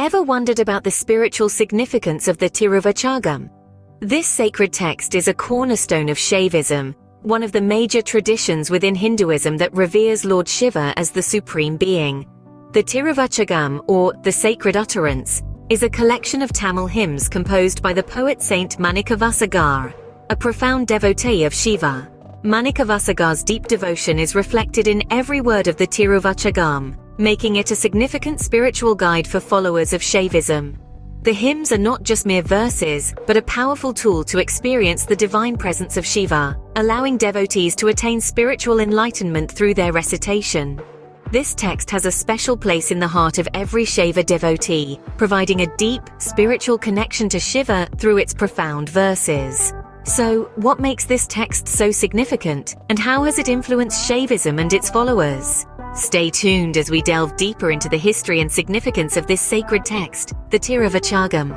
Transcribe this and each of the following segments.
Ever wondered about the spiritual significance of the Thiruvasagam? This sacred text is a cornerstone of Shaivism, one of the major traditions within Hinduism that reveres Lord Shiva as the supreme being. The Thiruvasagam, or the Sacred Utterance, is a collection of Tamil hymns composed by the poet saint Manikkavasagar, a profound devotee of Shiva. Manikkavasagar's deep devotion is reflected in every word of the Thiruvasagam, making it a significant spiritual guide for followers of Shaivism. The hymns are not just mere verses, but a powerful tool to experience the divine presence of Shiva, allowing devotees to attain spiritual enlightenment through their recitation. This text has a special place in the heart of every Shaiva devotee, providing a deep, spiritual connection to Shiva through its profound verses. So, what makes this text so significant, and how has it influenced Shaivism and its followers? Stay tuned as we delve deeper into the history and significance of this sacred text, the Thiruvasagam.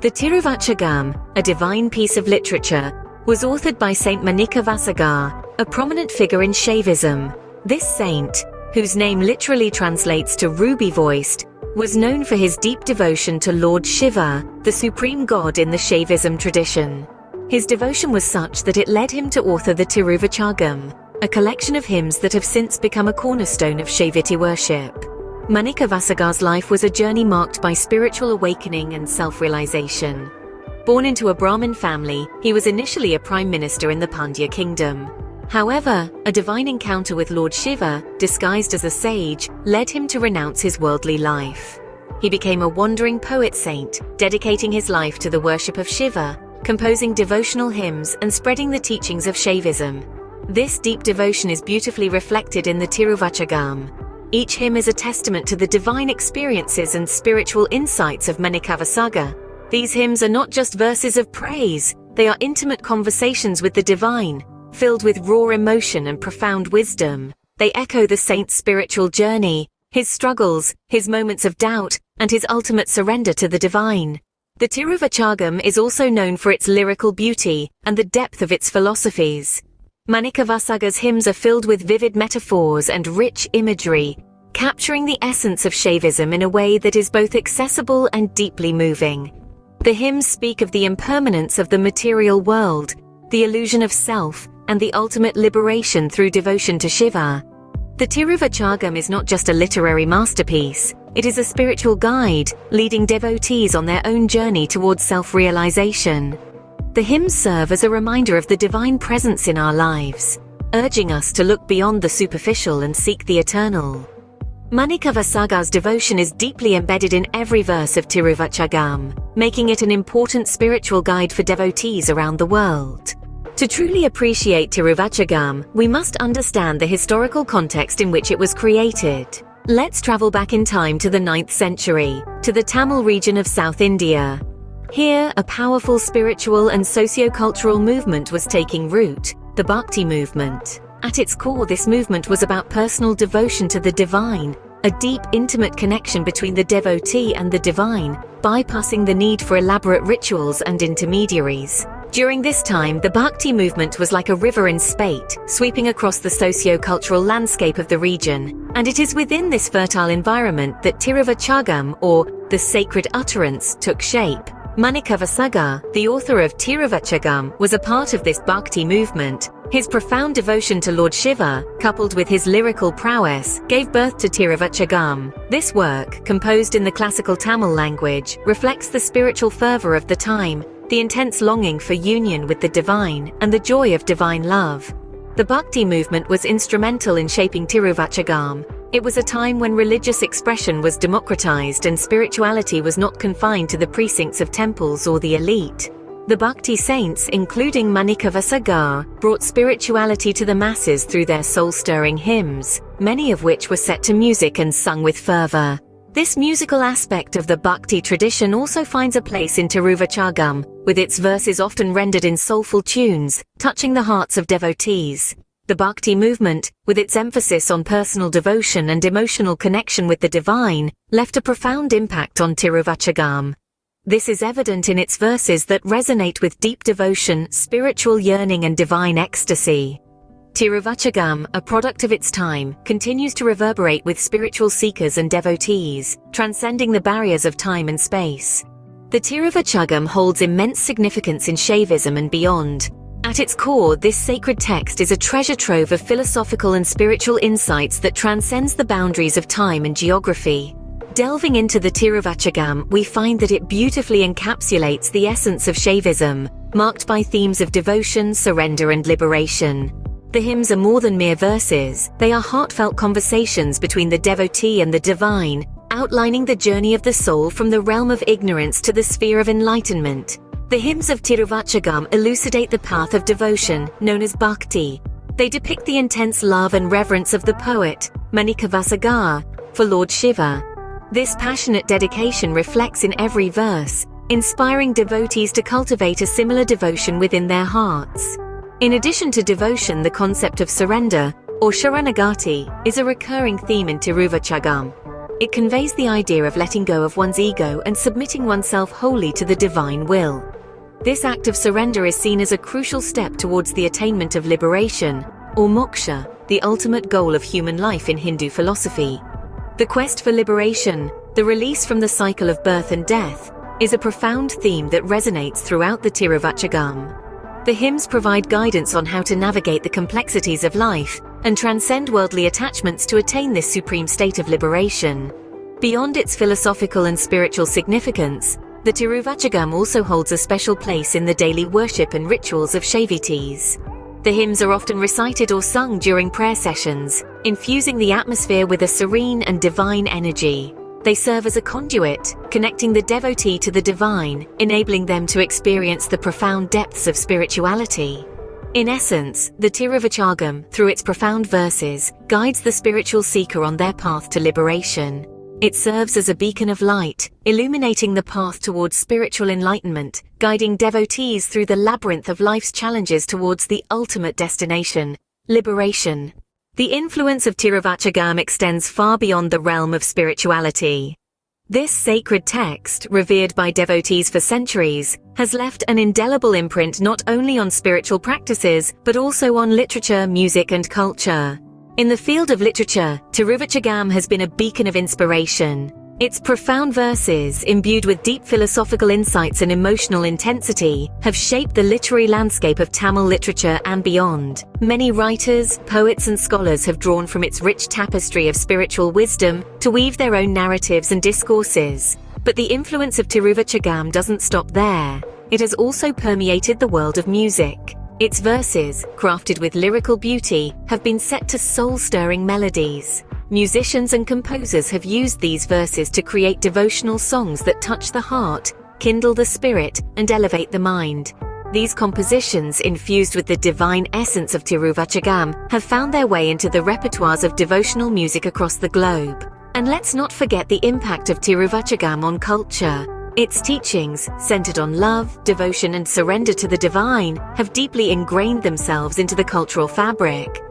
The Thiruvasagam, a divine piece of literature, was authored by Saint Manikkavasagar, a prominent figure in Shaivism. This saint, whose name literally translates to ruby-voiced, was known for his deep devotion to Lord Shiva, the supreme god in the Shaivism tradition. His devotion was such that it led him to author the Thiruvasagam, a collection of hymns that have since become a cornerstone of Saivaite worship. Manikkavasagar's life was a journey marked by spiritual awakening and self-realization. Born into a Brahmin family, he was initially a prime minister in the Pandya kingdom. However, a divine encounter with Lord Shiva, disguised as a sage, led him to renounce his worldly life. He became a wandering poet saint, dedicating his life to the worship of Shiva, composing devotional hymns and spreading the teachings of Shaivism. This deep devotion is beautifully reflected in the Thiruvasagam. Each hymn is a testament to the divine experiences and spiritual insights of Manikkavasagar. These hymns are not just verses of praise, they are intimate conversations with the divine, filled with raw emotion and profound wisdom. They echo the saint's spiritual journey, his struggles, his moments of doubt, and his ultimate surrender to the divine. The Thiruvasagam is also known for its lyrical beauty and the depth of its philosophies. Manikkavasagar's hymns are filled with vivid metaphors and rich imagery, capturing the essence of Shaivism in a way that is both accessible and deeply moving. The hymns speak of the impermanence of the material world, the illusion of self, and the ultimate liberation through devotion to Shiva. The Thiruvasagam is not just a literary masterpiece, it is a spiritual guide, leading devotees on their own journey towards self-realization. The hymns serve as a reminder of the divine presence in our lives, urging us to look beyond the superficial and seek the eternal. Manikkavasagar's devotion is deeply embedded in every verse of Thiruvasagam, making it an important spiritual guide for devotees around the world. To truly appreciate Thiruvasagam, we must understand the historical context in which it was created. Let's travel back in time to the 9th century, to the Tamil region of South India. Here, a powerful spiritual and socio-cultural movement was taking root, the Bhakti movement. At its core, this movement was about personal devotion to the divine, a deep, intimate connection between the devotee and the divine, bypassing the need for elaborate rituals and intermediaries. During this time, the Bhakti movement was like a river in spate, sweeping across the socio-cultural landscape of the region, and it is within this fertile environment that Thiruvasagam, or the Sacred Utterance, took shape. Manikkavasagar, the author of Thiruvasagam, was a part of this Bhakti movement. His profound devotion to Lord Shiva, coupled with his lyrical prowess, gave birth to Thiruvasagam. This work, composed in the classical Tamil language, reflects the spiritual fervor of the time, the intense longing for union with the divine, and the joy of divine love. The Bhakti movement was instrumental in shaping Thiruvasagam. It was a time when religious expression was democratized and spirituality was not confined to the precincts of temples or the elite. The Bhakti saints, including Manikkavasagar, brought spirituality to the masses through their soul-stirring hymns, many of which were set to music and sung with fervor. This musical aspect of the Bhakti tradition also finds a place in Thiruvasagam, with its verses often rendered in soulful tunes, touching the hearts of devotees. The Bhakti movement, with its emphasis on personal devotion and emotional connection with the divine, left a profound impact on Thiruvasagam. This is evident in its verses that resonate with deep devotion, spiritual yearning, and divine ecstasy. Thiruvasagam, a product of its time, continues to reverberate with spiritual seekers and devotees, transcending the barriers of time and space. The Thiruvasagam holds immense significance in Shaivism and beyond. At its core, this sacred text is a treasure trove of philosophical and spiritual insights that transcends the boundaries of time and geography. Delving into the Thiruvasagam, we find that it beautifully encapsulates the essence of Shaivism, marked by themes of devotion, surrender, and liberation. The hymns are more than mere verses, they are heartfelt conversations between the devotee and the divine, outlining the journey of the soul from the realm of ignorance to the sphere of enlightenment. The hymns of Thiruvasagam elucidate the path of devotion, known as bhakti. They depict the intense love and reverence of the poet, Manikkavasagar, for Lord Shiva. This passionate dedication reflects in every verse, inspiring devotees to cultivate a similar devotion within their hearts. In addition to devotion, the concept of surrender, or Sharanagati, is a recurring theme in Thiruvasagam. It conveys the idea of letting go of one's ego and submitting oneself wholly to the divine will. This act of surrender is seen as a crucial step towards the attainment of liberation, or moksha, the ultimate goal of human life in Hindu philosophy. The quest for liberation, the release from the cycle of birth and death, is a profound theme that resonates throughout the Thiruvasagam. The hymns provide guidance on how to navigate the complexities of life and transcend worldly attachments to attain this supreme state of liberation. Beyond its philosophical and spiritual significance, the Thiruvasagam also holds a special place in the daily worship and rituals of Saivites. The hymns are often recited or sung during prayer sessions, infusing the atmosphere with a serene and divine energy. They serve as a conduit, connecting the devotee to the divine, enabling them to experience the profound depths of spirituality. In essence, the Thiruvasagam, through its profound verses, guides the spiritual seeker on their path to liberation. It serves as a beacon of light, illuminating the path towards spiritual enlightenment, guiding devotees through the labyrinth of life's challenges towards the ultimate destination, liberation. The influence of Thiruvasagam extends far beyond the realm of spirituality. This sacred text, revered by devotees for centuries, has left an indelible imprint not only on spiritual practices, but also on literature, music, and culture. In the field of literature, Thiruvasagam has been a beacon of inspiration. Its profound verses, imbued with deep philosophical insights and emotional intensity, have shaped the literary landscape of Tamil literature and beyond. Many writers, poets, and scholars have drawn from its rich tapestry of spiritual wisdom to weave their own narratives and discourses. But the influence of Thiruvasagam doesn't stop there. It has also permeated the world of music. Its verses, crafted with lyrical beauty, have been set to soul-stirring melodies. Musicians and composers have used these verses to create devotional songs that touch the heart, kindle the spirit, and elevate the mind. These compositions, infused with the divine essence of Thiruvasagam, have found their way into the repertoires of devotional music across the globe. And let's not forget the impact of Thiruvasagam on culture. Its teachings, centered on love, devotion, and surrender to the divine, have deeply ingrained themselves into the cultural fabric.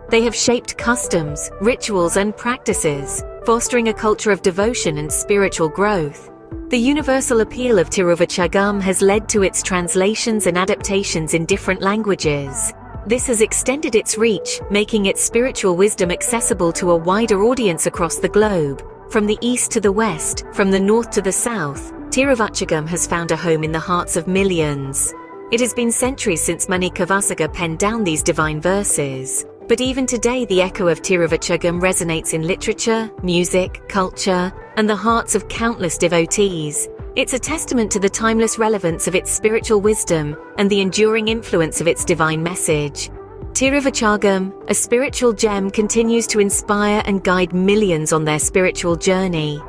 They have shaped customs, rituals, and practices, fostering a culture of devotion and spiritual growth. The universal appeal of Thiruvasagam has led to its translations and adaptations in different languages. This has extended its reach, making its spiritual wisdom accessible to a wider audience across the globe. From the east to the west, from the north to the south, Thiruvasagam has found a home in the hearts of millions. It has been centuries since Manikkavasagar penned down these divine verses. But even today, the echo of Thiruvasagam resonates in literature, music, culture, and the hearts of countless devotees. It's a testament to the timeless relevance of its spiritual wisdom and the enduring influence of its divine message. Thiruvasagam, a spiritual gem, continues to inspire and guide millions on their spiritual journey.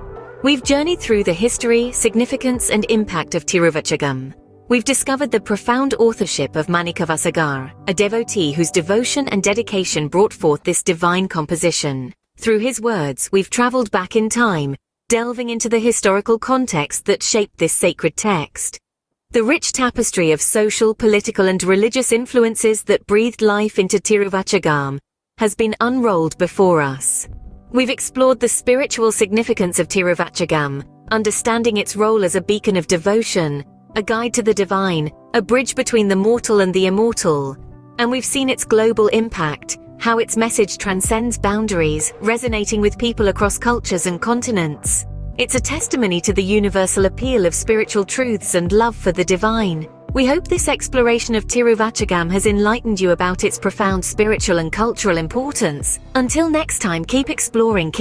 We've journeyed through the history, significance, and impact of Thiruvasagam. We've discovered the profound authorship of Manikkavasagar, a devotee whose devotion and dedication brought forth this divine composition. Through his words, we've traveled back in time, delving into the historical context that shaped this sacred text. The rich tapestry of social, political, and religious influences that breathed life into Thiruvasagam has been unrolled before us. We've explored the spiritual significance of Thiruvasagam, understanding its role as a beacon of devotion, a guide to the divine, a bridge between the mortal and the immortal. And we've seen its global impact, how its message transcends boundaries, resonating with people across cultures and continents. It's a testimony to the universal appeal of spiritual truths and love for the divine. We hope this exploration of Thiruvasagam has enlightened you about its profound spiritual and cultural importance. Until next time, keep exploring.